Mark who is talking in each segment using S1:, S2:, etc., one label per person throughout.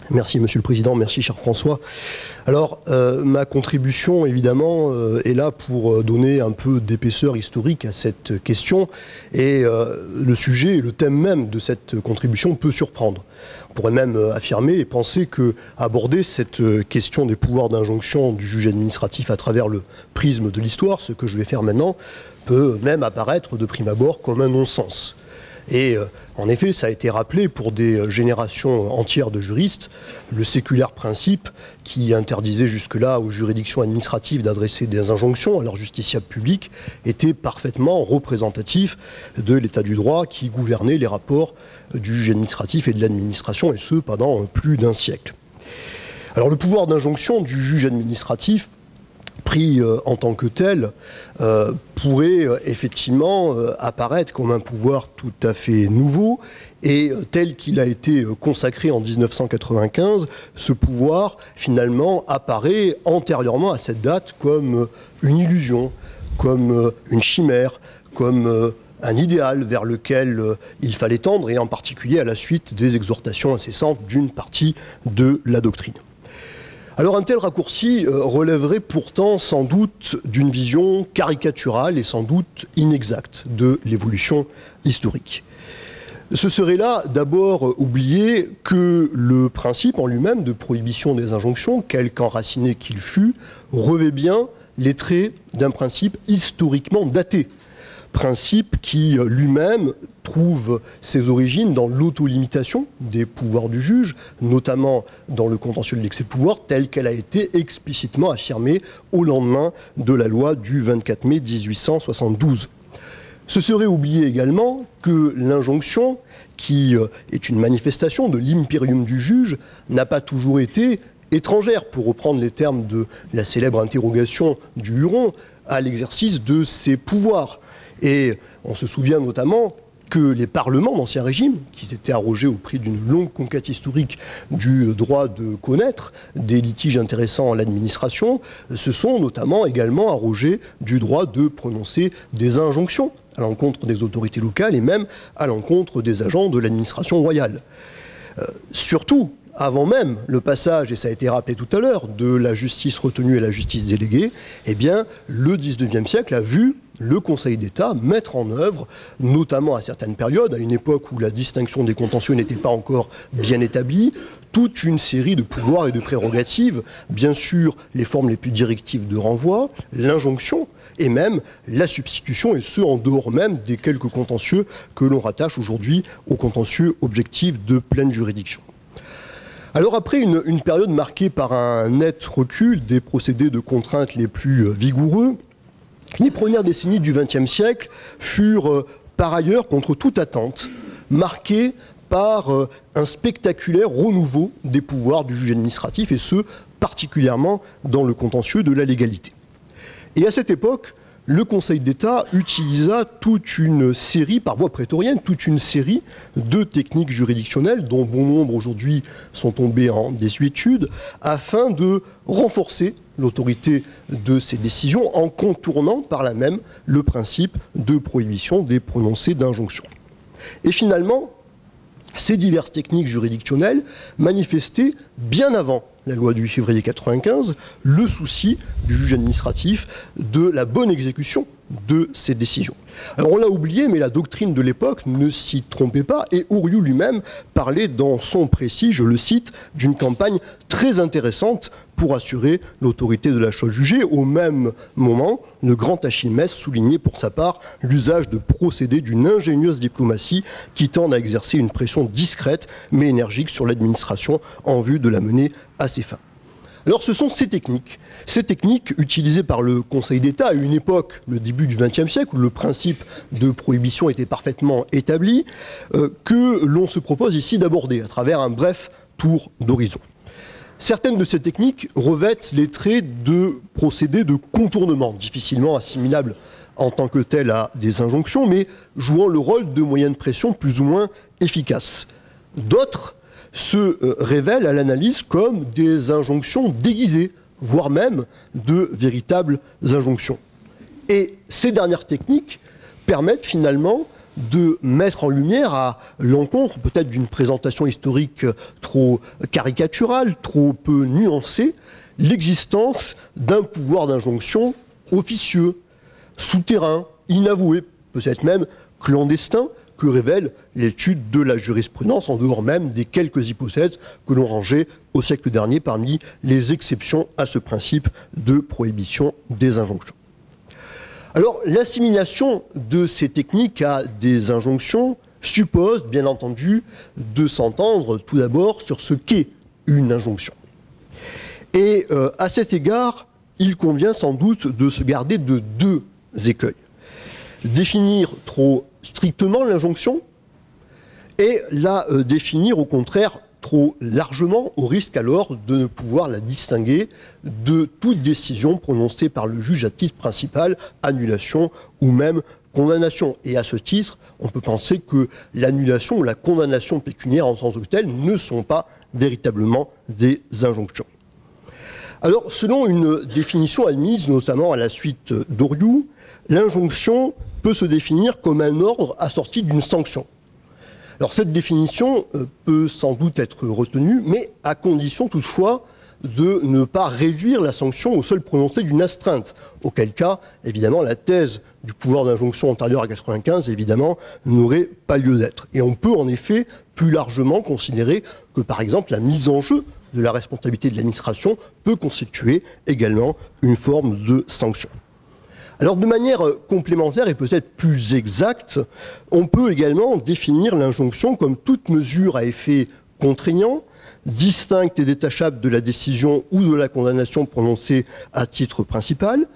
S1: Merci Monsieur le Président, merci cher François. Alors, ma contribution, évidemment, est là pour donner un peu d'épaisseur historique à cette question. Et le sujet, le thème même de cette contribution peut surprendre. On pourrait même affirmer et penser que aborder cette question des pouvoirs d'injonction du juge administratif à travers le prisme de l'histoire, ce que je vais faire maintenant, peut même apparaître de prime abord comme un non-sens. Et en effet, ça a été rappelé pour des générations entières de juristes, le séculaire principe qui interdisait jusque-là aux juridictions administratives d'adresser des injonctions à leurs justiciables publics était parfaitement représentatif de l'état du droit qui gouvernait les rapports du juge administratif et de l'administration, et ce pendant plus d'un siècle. Alors le pouvoir d'injonction du juge administratif pris en tant que tel, pourrait effectivement apparaître comme un pouvoir tout à fait nouveau, et tel qu'il a été consacré en 1995, ce pouvoir finalement apparaît antérieurement à cette date comme une illusion, comme une chimère, comme un idéal vers lequel il fallait tendre, et en particulier à la suite des exhortations incessantes d'une partie de la doctrine. Alors un tel raccourci relèverait pourtant sans doute d'une vision caricaturale et sans doute inexacte de l'évolution historique. Ce serait là d'abord oublier que le principe en lui-même de prohibition des injonctions, quelque enraciné qu'il fût, revêt bien les traits d'un principe historiquement daté. Principe qui lui-même trouve ses origines dans l'autolimitation des pouvoirs du juge, notamment dans le contentieux de l'excès de pouvoir, telle qu'elle a été explicitement affirmée au lendemain de la loi du 24 mai 1872. Ce serait oublier également que l'injonction, qui est une manifestation de l'impérium du juge, n'a pas toujours été étrangère, pour reprendre les termes de la célèbre interrogation du Huron, à l'exercice de ses pouvoirs. Et on se souvient notamment que les parlements d'Ancien Régime, qui s'étaient arrogés au prix d'une longue conquête historique du droit de connaître des litiges intéressant à l'administration, se sont notamment également arrogés du droit de prononcer des injonctions à l'encontre des autorités locales et même à l'encontre des agents de l'administration royale. Surtout, avant même le passage, et ça a été rappelé tout à l'heure, de la justice retenue à la justice déléguée, eh bien, le XIXe siècle a vu le Conseil d'État mettre en œuvre, notamment à certaines périodes, à une époque où la distinction des contentieux n'était pas encore bien établie, toute une série de pouvoirs et de prérogatives, bien sûr les formes les plus directives de renvoi, l'injonction et même la substitution, et ce en dehors même des quelques contentieux que l'on rattache aujourd'hui aux contentieux objectifs de pleine juridiction. Alors après une période marquée par un net recul des procédés de contrainte les plus vigoureux, les premières décennies du XXe siècle furent par ailleurs, contre toute attente, marquées par un spectaculaire renouveau des pouvoirs du juge administratif, et ce, particulièrement dans le contentieux de la légalité. Et à cette époque, le Conseil d'État utilisa toute une série, par voie prétorienne, toute une série de techniques juridictionnelles, dont bon nombre aujourd'hui sont tombées en désuétude, afin de renforcer l'autorité de ces décisions en contournant par là même le principe de prohibition des prononcés d'injonction. Et finalement, ces diverses techniques juridictionnelles manifestaient bien avant la loi du 8 février 1995, le souci du juge administratif de la bonne exécution de ces décisions. Alors on l'a oublié, mais la doctrine de l'époque ne s'y trompait pas, et Ouriou lui-même parlait dans son précis, je le cite, d'une campagne très intéressante pour assurer l'autorité de la chose jugée. Au même moment, le grand Achille Metz soulignait pour sa part l'usage de procédés d'une ingénieuse diplomatie qui tendent à exercer une pression discrète mais énergique sur l'administration en vue de la mener à ses fins. Alors ce sont ces techniques utilisées par le Conseil d'État à une époque, le début du XXe siècle, où le principe de prohibition était parfaitement établi, que l'on se propose ici d'aborder à travers un bref tour d'horizon. Certaines de ces techniques revêtent les traits de procédés de contournement, difficilement assimilables en tant que tels à des injonctions, mais jouant le rôle de moyens de pression plus ou moins efficaces. D'autres se révèlent à l'analyse comme des injonctions déguisées, voire même de véritables injonctions. Et ces dernières techniques permettent finalement de mettre en lumière, à l'encontre peut-être d'une présentation historique trop caricaturale, trop peu nuancée, l'existence d'un pouvoir d'injonction officieux, souterrain, inavoué, peut-être même clandestin, que révèle l'étude de la jurisprudence, en dehors même des quelques hypothèses que l'on rangeait au siècle dernier parmi les exceptions à ce principe de prohibition des injonctions. Alors, l'assimilation de ces techniques à des injonctions suppose, bien entendu, de s'entendre tout d'abord sur ce qu'est une injonction. Et à cet égard, il convient sans doute de se garder de deux écueils. Définir trop strictement l'injonction et la définir au contraire trop largement, au risque alors de ne pouvoir la distinguer de toute décision prononcée par le juge à titre principal, annulation ou même condamnation. Et à ce titre, on peut penser que l'annulation ou la condamnation pécuniaire en tant que telle ne sont pas véritablement des injonctions. Alors, selon une définition admise notamment à la suite d'Oriou, l'injonction peut se définir comme un ordre assorti d'une sanction. Alors cette définition peut sans doute être retenue, mais à condition toutefois de ne pas réduire la sanction au seul prononcé d'une astreinte, auquel cas, évidemment, la thèse du pouvoir d'injonction antérieur à 95, évidemment, n'aurait pas lieu d'être. Et on peut en effet plus largement considérer que, par exemple, la mise en jeu de la responsabilité de l'administration peut constituer également une forme de sanction. Alors de manière complémentaire et peut-être plus exacte, on peut également définir l'injonction comme toute mesure à effet contraignant, distincte et détachable de la décision ou de la condamnation prononcée à titre principal,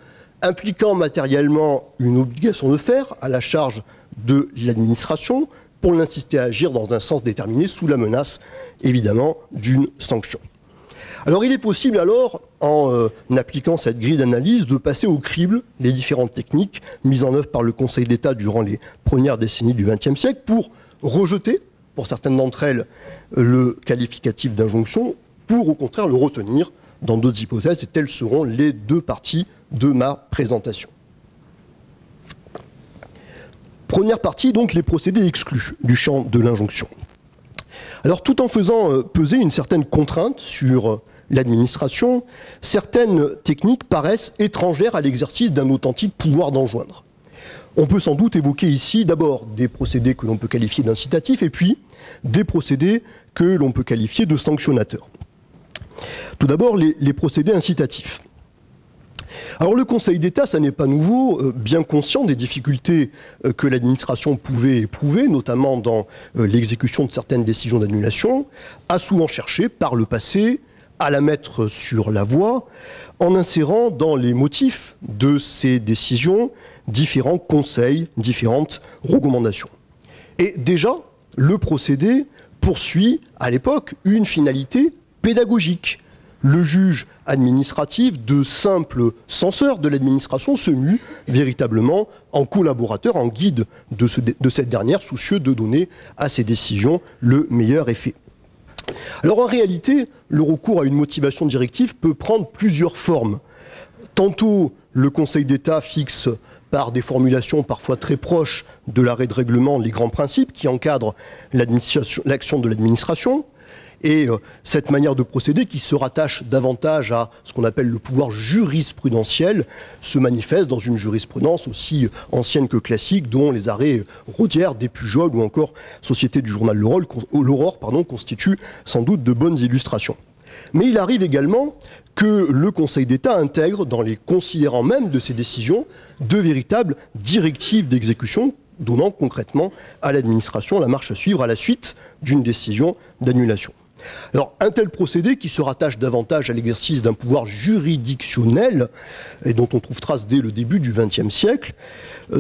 S1: impliquant matériellement une obligation de faire à la charge de l'administration pour l'inciter à agir dans un sens déterminé sous la menace, évidemment, d'une sanction. Alors il est possible alors, en appliquant cette grille d'analyse, de passer au crible les différentes techniques mises en œuvre par le Conseil d'État durant les premières décennies du XXe siècle pour rejeter, pour certaines d'entre elles, le qualificatif d'injonction, pour au contraire le retenir dans d'autres hypothèses, et telles seront les deux parties de ma présentation. Première partie, donc, les procédés exclus du champ de l'injonction. Alors, tout en faisant peser une certaine contrainte sur l'administration, certaines techniques paraissent étrangères à l'exercice d'un authentique pouvoir d'enjoindre. On peut sans doute évoquer ici d'abord des procédés que l'on peut qualifier d'incitatifs et puis des procédés que l'on peut qualifier de sanctionnateurs. Tout d'abord, les procédés incitatifs. Alors le Conseil d'État, ça n'est pas nouveau, bien conscient des difficultés que l'administration pouvait éprouver, notamment dans l'exécution de certaines décisions d'annulation, a souvent cherché par le passé à la mettre sur la voie en insérant dans les motifs de ces décisions différents conseils, différentes recommandations. Et déjà, le procédé poursuit à l'époque une finalité pédagogique. Le juge administratif, de simple censeur de l'administration, se mue véritablement en collaborateur, en guide de cette dernière, soucieux de donner à ses décisions le meilleur effet. Alors en réalité, le recours à une motivation directive peut prendre plusieurs formes. Tantôt, le Conseil d'État fixe par des formulations parfois très proches de l'arrêt de règlement les grands principes qui encadrent l'action de l'administration. Et cette manière de procéder, qui se rattache davantage à ce qu'on appelle le pouvoir jurisprudentiel, se manifeste dans une jurisprudence aussi ancienne que classique, dont les arrêts Rodière, Despujol ou encore Société du journal L'Aurore constituent sans doute de bonnes illustrations. Mais il arrive également que le Conseil d'État intègre dans les considérants même de ses décisions de véritables directives d'exécution, donnant concrètement à l'administration la marche à suivre à la suite d'une décision d'annulation. Alors, un tel procédé, qui se rattache davantage à l'exercice d'un pouvoir juridictionnel, et dont on trouve trace dès le début du XXe siècle,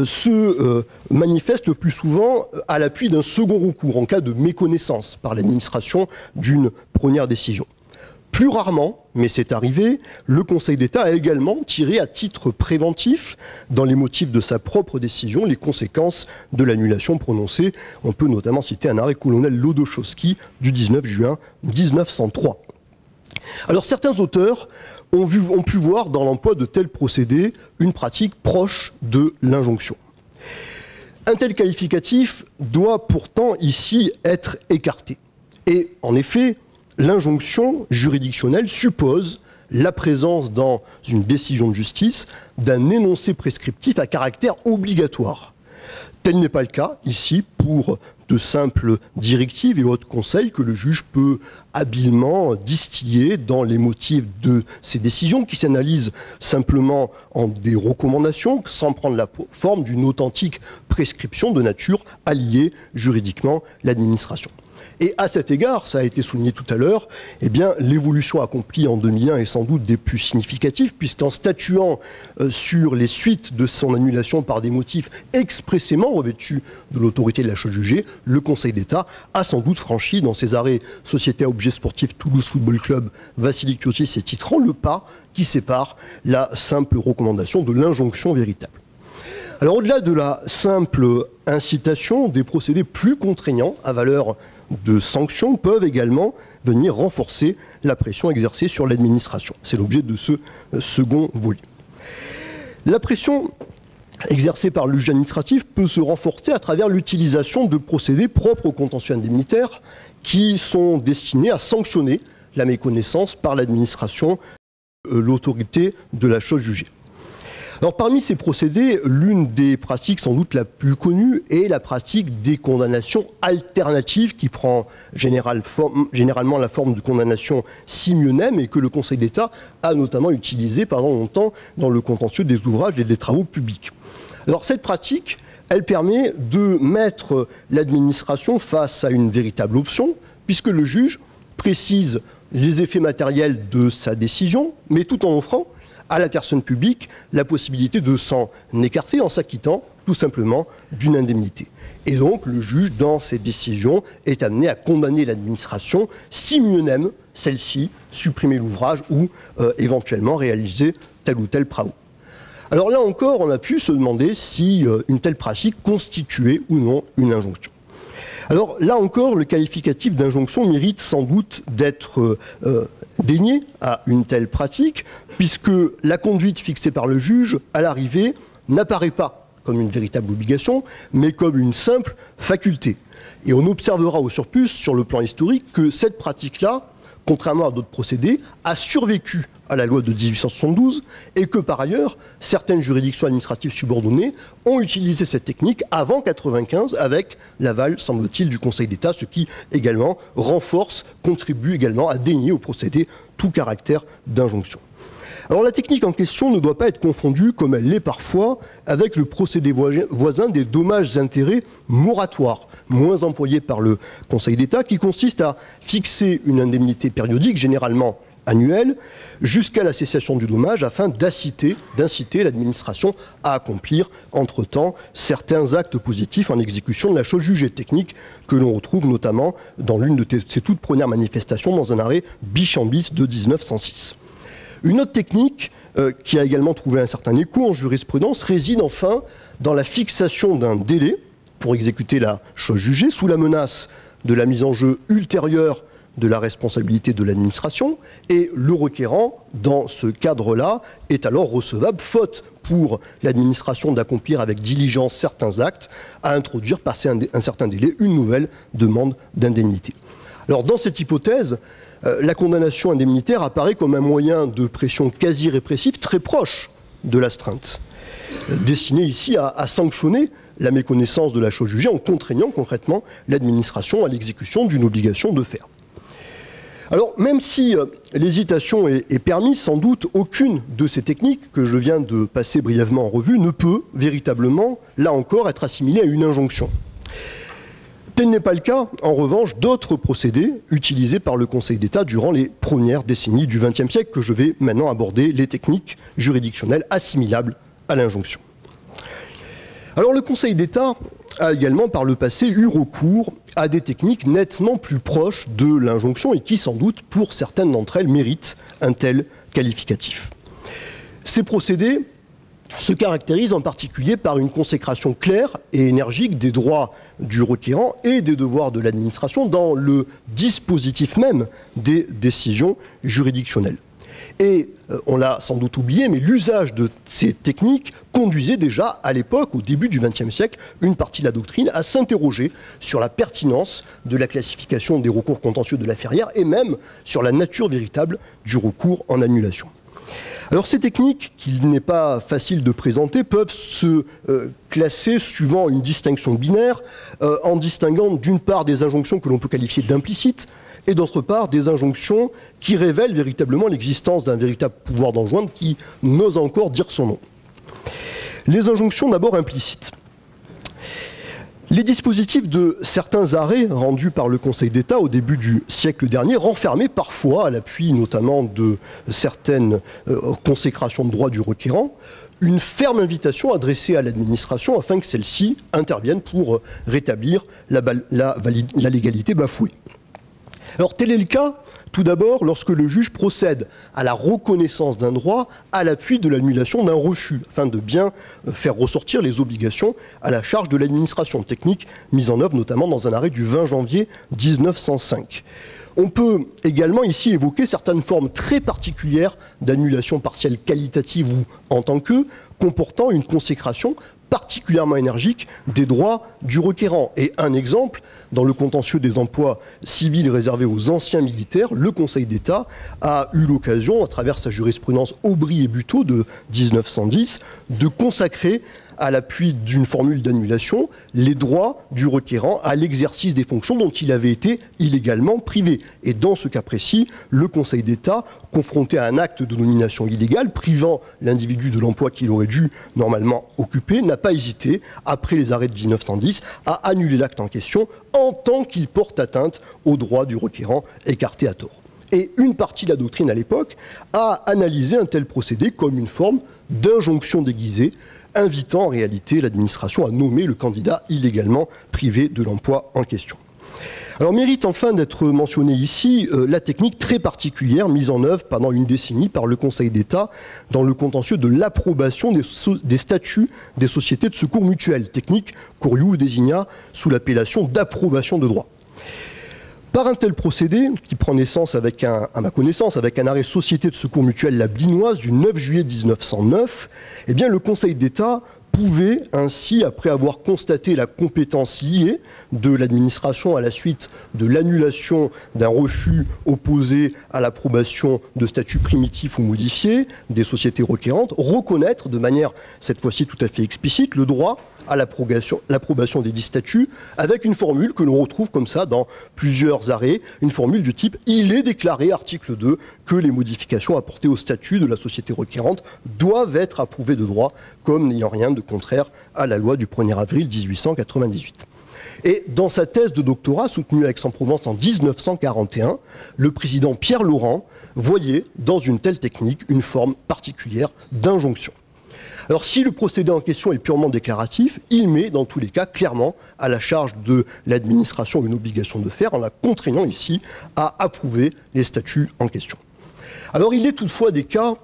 S1: se manifeste le plus souvent à l'appui d'un second recours en cas de méconnaissance par l'administration d'une première décision. Plus rarement, mais c'est arrivé, le Conseil d'État a également tiré à titre préventif, dans les motifs de sa propre décision, les conséquences de l'annulation prononcée. On peut notamment citer un arrêt colonel Lodochowski du 19 juin 1903. Alors certains auteurs ont pu voir dans l'emploi de tels procédés une pratique proche de l'injonction. Un tel qualificatif doit pourtant ici être écarté. Et en effet, l'injonction juridictionnelle suppose la présence dans une décision de justice d'un énoncé prescriptif à caractère obligatoire. Tel n'est pas le cas ici pour de simples directives et autres conseils que le juge peut habilement distiller dans les motifs de ses décisions qui s'analysent simplement en des recommandations sans prendre la forme d'une authentique prescription de nature à lier juridiquement l'administration. Et à cet égard, ça a été souligné tout à l'heure, eh bien, l'évolution accomplie en 2001 est sans doute des plus significatives, puisqu'en statuant sur les suites de son annulation par des motifs expressément revêtus de l'autorité de la chose jugée, le Conseil d'État a sans doute franchi, dans ses arrêts Société à objet sportif Toulouse Football Club, Vassili Kiotis et Titran, le pas qui sépare la simple recommandation de l'injonction véritable. Alors, au-delà de la simple incitation, des procédés plus contraignants à valeur de sanctions peuvent également venir renforcer la pression exercée sur l'administration. C'est l'objet de ce second volet. La pression exercée par le juge administratif peut se renforcer à travers l'utilisation de procédés propres au contentieux indemnitaire qui sont destinés à sanctionner la méconnaissance par l'administration, l'autorité de la chose jugée. Alors, parmi ces procédés, l'une des pratiques sans doute la plus connue est la pratique des condamnations alternatives qui prend généralement la forme de condamnation simionem et que le Conseil d'État a notamment utilisé pendant longtemps dans le contentieux des ouvrages et des travaux publics. Alors, cette pratique, elle permet de mettre l'administration face à une véritable option puisque le juge précise les effets matériels de sa décision, mais tout en offrant à la personne publique la possibilité de s'en écarter en s'acquittant tout simplement d'une indemnité. Et donc le juge, dans ses décisions, est amené à condamner l'administration si mieux n'aime celle-ci supprimer l'ouvrage ou éventuellement réaliser tel ou tel travaux. Alors là encore, on a pu se demander si une telle pratique constituait ou non une injonction. Alors là encore, le qualificatif d'injonction mérite sans doute d'être dénié à une telle pratique, puisque la conduite fixée par le juge, à l'arrivée, n'apparaît pas comme une véritable obligation, mais comme une simple faculté. Et on observera au surplus, sur le plan historique, que cette pratique-là, contrairement à d'autres procédés, a survécu à la loi de 1872 et que, par ailleurs, certaines juridictions administratives subordonnées ont utilisé cette technique avant 1995 avec l'aval, semble-t-il, du Conseil d'État, ce qui également contribue également à dénier au procédé tout caractère d'injonction. Alors la technique en question ne doit pas être confondue, comme elle l'est parfois, avec le procédé voisin des dommages-intérêts moratoires, moins employé par le Conseil d'État, qui consiste à fixer une indemnité périodique, généralement annuelle, jusqu'à la cessation du dommage, afin d'inciter l'administration à accomplir, entre-temps, certains actes positifs en exécution de la chose jugée, technique que l'on retrouve notamment dans l'une de ses toutes premières manifestations dans un arrêt Bichambis de 1906. Une autre technique qui a également trouvé un certain écho en jurisprudence réside enfin dans la fixation d'un délai pour exécuter la chose jugée sous la menace de la mise en jeu ultérieure de la responsabilité de l'administration et le requérant, dans ce cadre-là, est alors recevable, faute pour l'administration d'accomplir avec diligence certains actes, à introduire, passé un certain délai, une nouvelle demande d'indemnité. Alors dans cette hypothèse, la condamnation indemnitaire apparaît comme un moyen de pression quasi répressif très proche de l'astreinte, destiné ici à sanctionner la méconnaissance de la chose jugée en contraignant concrètement l'administration à l'exécution d'une obligation de faire. Alors, même si l'hésitation est permise, sans doute aucune de ces techniques que je viens de passer brièvement en revue ne peut véritablement, là encore, être assimilée à une injonction. Tel n'est pas le cas, en revanche, d'autres procédés utilisés par le Conseil d'État durant les premières décennies du XXe siècle, que je vais maintenant aborder, les techniques juridictionnelles assimilables à l'injonction. Alors le Conseil d'État a également par le passé eu recours à des techniques nettement plus proches de l'injonction et qui, sans doute, pour certaines d'entre elles, méritent un tel qualificatif. Ces procédés se caractérisent en particulier par une consécration claire et énergique des droits du requérant et des devoirs de l'administration dans le dispositif même des décisions juridictionnelles. Et on l'a sans doute oublié, mais l'usage de ces techniques conduisait déjà à l'époque, au début du XXe siècle, une partie de la doctrine à s'interroger sur la pertinence de la classification des recours contentieux de la Ferrière et même sur la nature véritable du recours en annulation. Alors ces techniques, qu'il n'est pas facile de présenter, peuvent se classer suivant une distinction binaire, en distinguant d'une part des injonctions que l'on peut qualifier d'implicites, et d'autre part des injonctions qui révèlent véritablement l'existence d'un véritable pouvoir d'enjoindre qui n'ose encore dire son nom. Les injonctions d'abord implicites. Les dispositifs de certains arrêts rendus par le Conseil d'État au début du siècle dernier renfermaient parfois, à l'appui notamment de certaines consécrations de droit du requérant, une ferme invitation adressée à l'administration afin que celle-ci intervienne pour rétablir la légalité bafouée. Alors tel est le cas, tout d'abord, lorsque le juge procède à la reconnaissance d'un droit à l'appui de l'annulation d'un refus, afin de bien faire ressortir les obligations à la charge de l'administration, technique mise en œuvre notamment dans un arrêt du 20 janvier 1905. On peut également ici évoquer certaines formes très particulières d'annulation partielle qualitative ou en tant que, comportant une consécration particulièrement énergique des droits du requérant. Et un exemple, dans le contentieux des emplois civils réservés aux anciens militaires, le Conseil d'État a eu l'occasion, à travers sa jurisprudence Aubry et Buteau de 1910, de consacrer à l'appui d'une formule d'annulation les droits du requérant à l'exercice des fonctions dont il avait été illégalement privé. Et dans ce cas précis, le Conseil d'État, confronté à un acte de nomination illégale, privant l'individu de l'emploi qu'il aurait dû normalement occuper, n'a pas hésité, après les arrêts de 1910, à annuler l'acte en question en tant qu'il porte atteinte aux droits du requérant écarté à tort. Et une partie de la doctrine à l'époque a analysé un tel procédé comme une forme d'injonction déguisée, invitant en réalité l'administration à nommer le candidat illégalement privé de l'emploi en question. Alors mérite enfin d'être mentionnée ici la technique très particulière mise en œuvre pendant une décennie par le Conseil d'État dans le contentieux de l'approbation des statuts des sociétés de secours mutuels, technique qu'Oriou désigna sous l'appellation d'approbation de droit. Par un tel procédé, qui prend naissance à ma connaissance, avec un arrêt Société de secours mutuel La Blinoise du 9 juillet 1909, eh bien, le Conseil d'État pouvait ainsi, après avoir constaté la compétence liée de l'administration à la suite de l'annulation d'un refus opposé à l'approbation de statuts primitifs ou modifiés des sociétés requérantes, reconnaître de manière, cette fois-ci tout à fait explicite, le droit à l'approbation des 10 statuts, avec une formule que l'on retrouve comme ça dans plusieurs arrêts, une formule du type « Il est déclaré, article 2, que les modifications apportées au statut de la société requérante doivent être approuvées de droit, comme n'ayant rien de contraire à la loi du 1er avril 1898 ». Et dans sa thèse de doctorat, soutenue à Aix-en-Provence en 1941, le président Pierre Laurent voyait dans une telle technique une forme particulière d'injonction. Alors si le procédé en question est purement déclaratif, il met dans tous les cas clairement à la charge de l'administration une obligation de faire en la contraignant ici à approuver les statuts en question. Alors il est toutefois des cas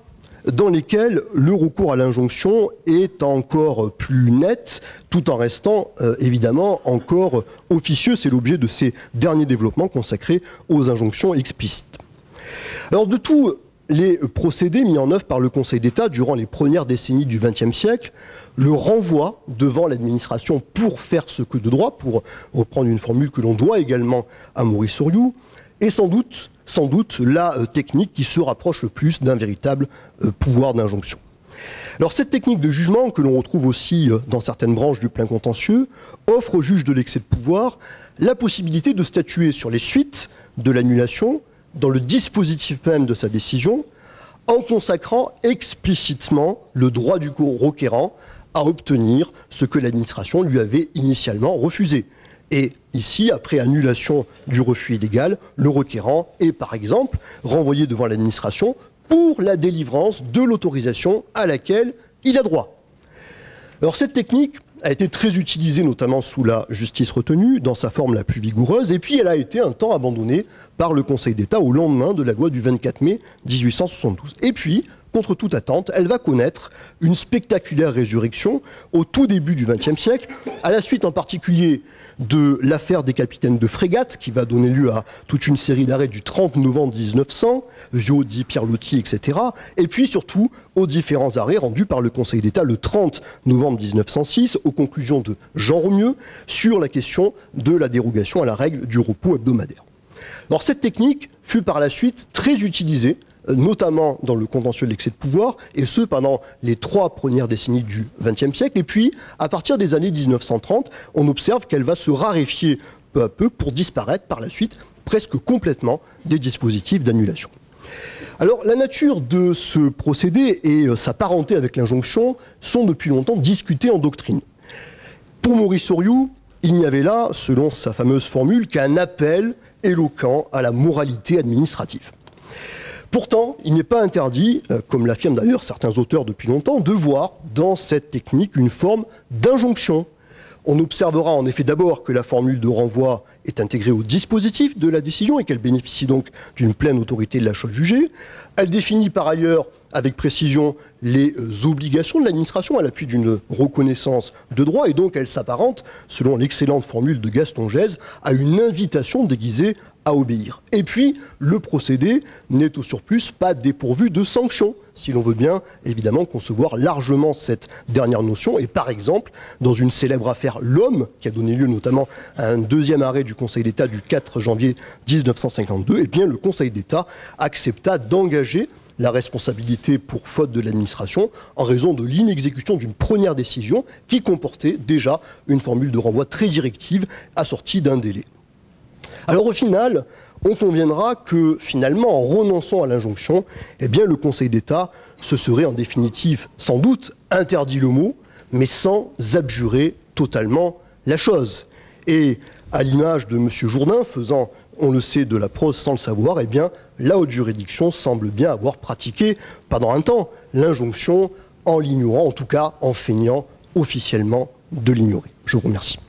S1: dans lesquels le recours à l'injonction est encore plus net, tout en restant évidemment encore officieux. C'est l'objet de ces derniers développements consacrés aux injonctions explicites. Alors de tous les procédés mis en œuvre par le Conseil d'État durant les premières décennies du XXe siècle, le renvoi devant l'administration pour faire ce que de droit, pour reprendre une formule que l'on doit également à Maurice Oriou, est sans doute la technique qui se rapproche le plus d'un véritable pouvoir d'injonction. Alors cette technique de jugement, que l'on retrouve aussi dans certaines branches du plein contentieux, offre au juge de l'excès de pouvoir la possibilité de statuer sur les suites de l'annulation dans le dispositif même de sa décision, en consacrant explicitement le droit du requérant à obtenir ce que l'administration lui avait initialement refusé. Et ici, après annulation du refus illégal, le requérant est par exemple renvoyé devant l'administration pour la délivrance de l'autorisation à laquelle il a droit. Alors cette technique a été très utilisée notamment sous la justice retenue, dans sa forme la plus vigoureuse, et puis elle a été un temps abandonnée par le Conseil d'État au lendemain de la loi du 24 mai 1872. Et puis, contre toute attente, elle va connaître une spectaculaire résurrection au tout début du XXe siècle, à la suite en particulier de l'affaire des capitaines de frégate, qui va donner lieu à toute une série d'arrêts du 30 novembre 1900, Viau, Di Pierluigi, etc. Et puis surtout aux différents arrêts rendus par le Conseil d'État le 30 novembre 1906, aux conclusions de Jean Romieux, sur la question de la dérogation à la règle du repos hebdomadaire. Alors cette technique fut par la suite très utilisée, notamment dans le contentieux de l'excès de pouvoir, et ce pendant les 3 premières décennies du XXe siècle. Et puis, à partir des années 1930, on observe qu'elle va se raréfier peu à peu pour disparaître par la suite presque complètement des dispositifs d'annulation. Alors, la nature de ce procédé et sa parenté avec l'injonction sont depuis longtemps discutées en doctrine. Pour Maurice Horiou, il n'y avait là, selon sa fameuse formule, qu'un appel éloquent à la moralité administrative. Pourtant, il n'est pas interdit, comme l'affirment d'ailleurs certains auteurs depuis longtemps, de voir dans cette technique une forme d'injonction. On observera en effet d'abord que la formule de renvoi est intégrée au dispositif de la décision et qu'elle bénéficie donc d'une pleine autorité de la chose jugée. Elle définit par ailleurs avec précision les obligations de l'administration à l'appui d'une reconnaissance de droit, et donc elle s'apparente, selon l'excellente formule de Gaston Gèze, à une invitation déguisée à obéir. Et puis, le procédé n'est au surplus pas dépourvu de sanctions, si l'on veut bien évidemment concevoir largement cette dernière notion. Et par exemple, dans une célèbre affaire L'Homme, qui a donné lieu notamment à un deuxième arrêt du Conseil d'État du 4 janvier 1952, eh bien, le Conseil d'État accepta d'engager la responsabilité pour faute de l'administration en raison de l'inexécution d'une première décision qui comportait déjà une formule de renvoi très directive assortie d'un délai. Alors au final, on conviendra que finalement, en renonçant à l'injonction, eh bien, le Conseil d'État se serait en définitive sans doute interdit le mot, mais sans abjurer totalement la chose. Et à l'image de M. Jourdain, faisant, on le sait, de la prose sans le savoir, eh bien, la haute juridiction semble bien avoir pratiqué pendant un temps l'injonction en l'ignorant, en tout cas en feignant officiellement de l'ignorer. Je vous remercie.